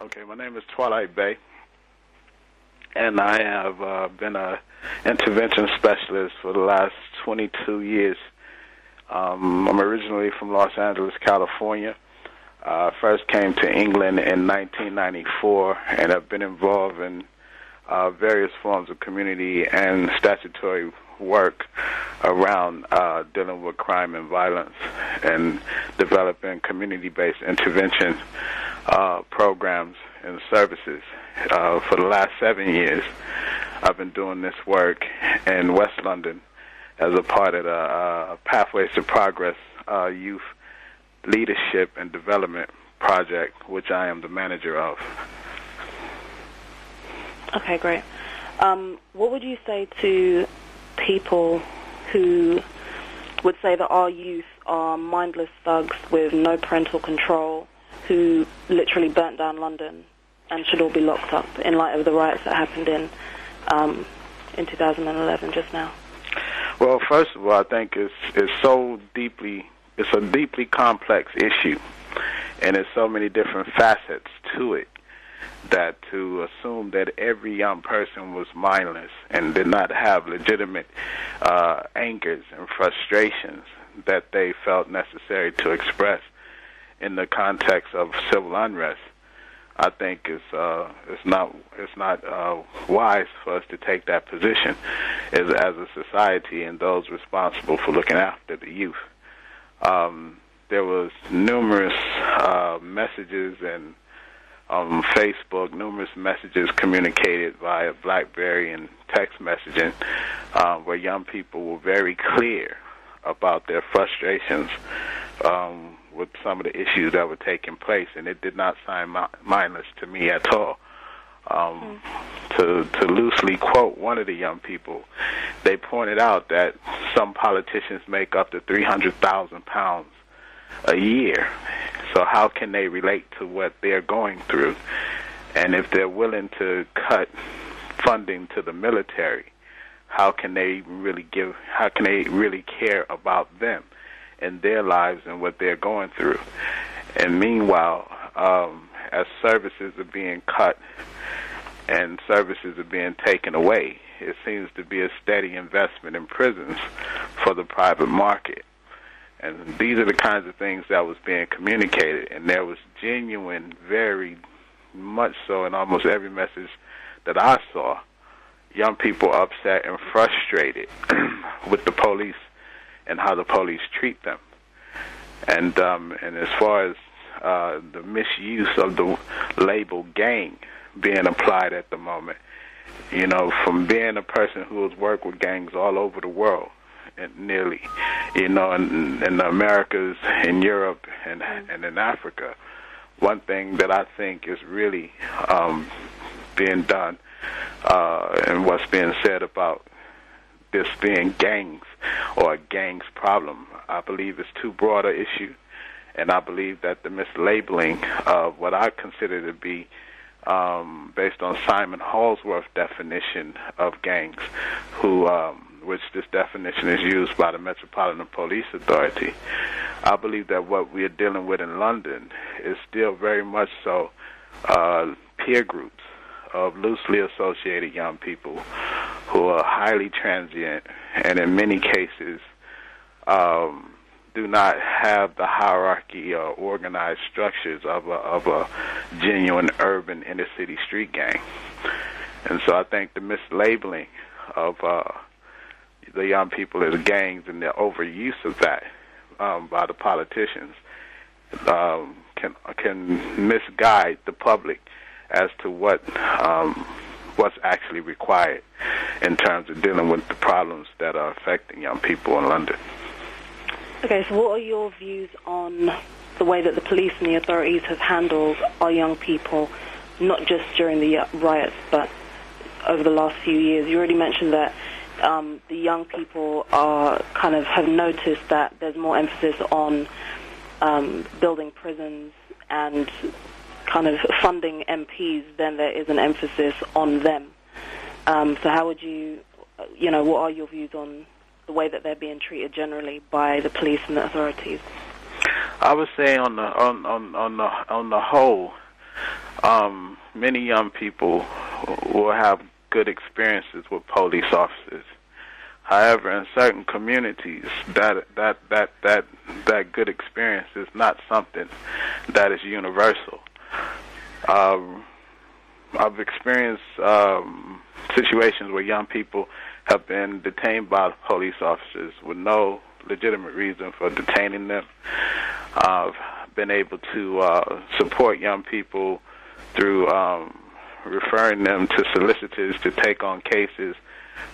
Okay, my name is Twilight Bey, and I have been a intervention specialist for the last 22 years. I'm originally from Los Angeles, California. First came to England in 1994, and have been involved in various forms of community and statutory work around dealing with crime and violence and developing community-based intervention programs and services. For the last 7 years, I've been doing this work in West London as a part of the Pathways to Progress Youth Leadership and Development Project, which I am the manager of. Okay, great. What would you say to people who would say that our youth are mindless thugs with no parental control, who literally burnt down London and should all be locked up in light of the riots that happened in 2011 just now? Well, first of all, I think it's a deeply complex issue, and there's so many different facets to it that to assume that every young person was mindless and did not have legitimate angers and frustrations that they felt necessary to express in the context of civil unrest, I think it's not wise for us to take that position as a society and those responsible for looking after the youth. There was numerous messages and Facebook, numerous messages communicated via BlackBerry and text messaging where young people were very clear about their frustrations with some of the issues that were taking place, and it did not sound mindless to me at all. To loosely quote one of the young people, they pointed out that some politicians make up to £300,000 a year. So how can they relate to what they're going through? And if they're willing to cut funding to the military, how can they really care about them and their lives and what they're going through? And meanwhile, as services are being cut and services are being taken away, it seems to be a steady investment in prisons for the private market. And these are the kinds of things that was being communicated, and there was genuine, very much so in almost every message that I saw, young people upset and frustrated with the police and how the police treat them. And as far as the misuse of the label gang being applied at the moment, you know, from being a person who has worked with gangs all over the world, and nearly, you know, in the Americas, in Europe, and in Africa, one thing that I think is really being done and what's being said about this being gangs or a gangs problem, I believe it's too broad an issue, and I believe that the mislabeling of what I consider to be based on Simon Halsworth's definition of gangs, which this definition is used by the Metropolitan Police Authority. I believe that what we are dealing with in London is still very much so peer groups of loosely associated young people who are highly transient and in many cases do not have the hierarchy or organized structures of a genuine urban inner city street gang. And so I think the mislabeling of the young people as gangs and the overuse of that by the politicians can misguide the public as to what's actually required in terms of dealing with the problems that are affecting young people in London. Okay, so what are your views on the way that the police and the authorities have handled our young people, not just during the riots, but over the last few years? You already mentioned that the young people have noticed that there's more emphasis on building prisons and kind of funding MPs than there is an emphasis on them. So how would what are your views on the way that they're being treated generally by the police and the authorities? I would say on the whole, Many young people will have good experiences with police officers. However, in certain communities, that good experience is not something that is universal. I've experienced situations where young people have been detained by police officers with no legitimate reason for detaining them. I've been able to support young people through referring them to solicitors to take on cases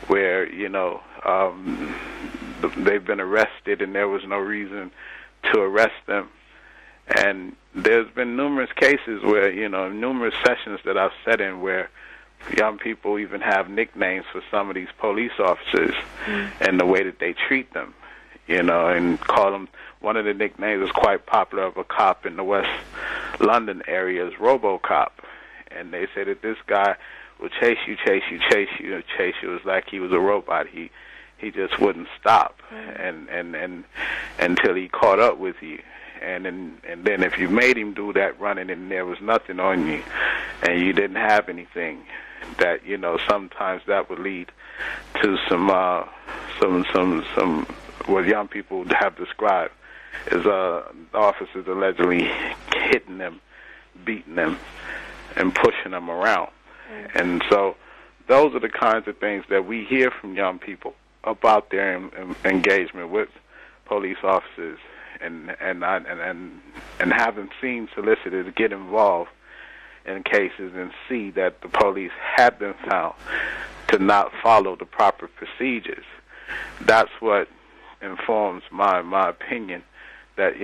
where, they've been arrested and there was no reason to arrest them. And there's been numerous cases where, numerous sessions that I've sat in where young people even have nicknames for some of these police officers and the way that they treat them, and call them, one of the nicknames is quite popular of a cop in the West London area is RoboCop. And they say that this guy will chase you. It was like he was a robot. He just wouldn't stop and until he caught up with you. And then if you made him do that running and there was nothing on you and you didn't have anything, that sometimes that would lead to some what young people have described as officers allegedly hitting them, beating them, and pushing them around. And so those are the kinds of things that we hear from young people about their engagement with police officers, and having seen solicitors get involved in cases and see that the police have been found to not follow the proper procedures. That's what informs my opinion that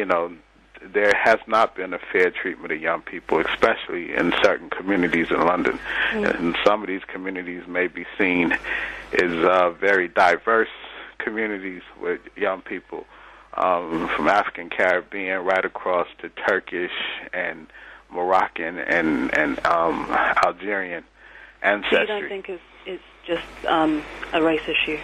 there has not been a fair treatment of young people, especially in certain communities in London. And some of these communities may be seen as very diverse communities with young people from African Caribbean right across to Turkish and Moroccan and Algerian ancestry. So you don't think it's just a race issue?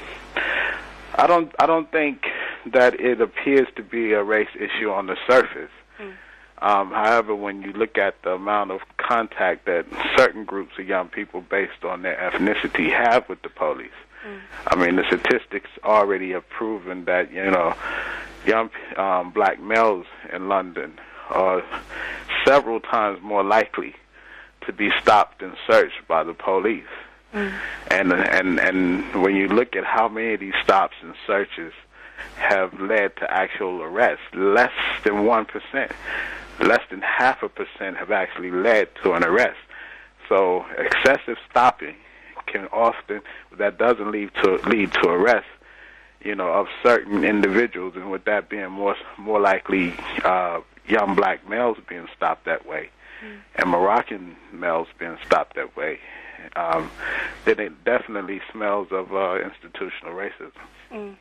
I don't think that it appears to be a race issue on the surface. However, when you look at the amount of contact that certain groups of young people based on their ethnicity have with the police, I mean, the statistics already have proven that, young black males in London are several times more likely to be stopped and searched by the police. And when you look at how many of these stops and searches have led to actual arrests, less than 1%, less than 0.5% have actually led to an arrest. So excessive stopping can often, that doesn't lead to arrest, of certain individuals, and with that being more likely young black males being stopped that way, and Moroccan males being stopped that way, then it definitely smells of institutional racism.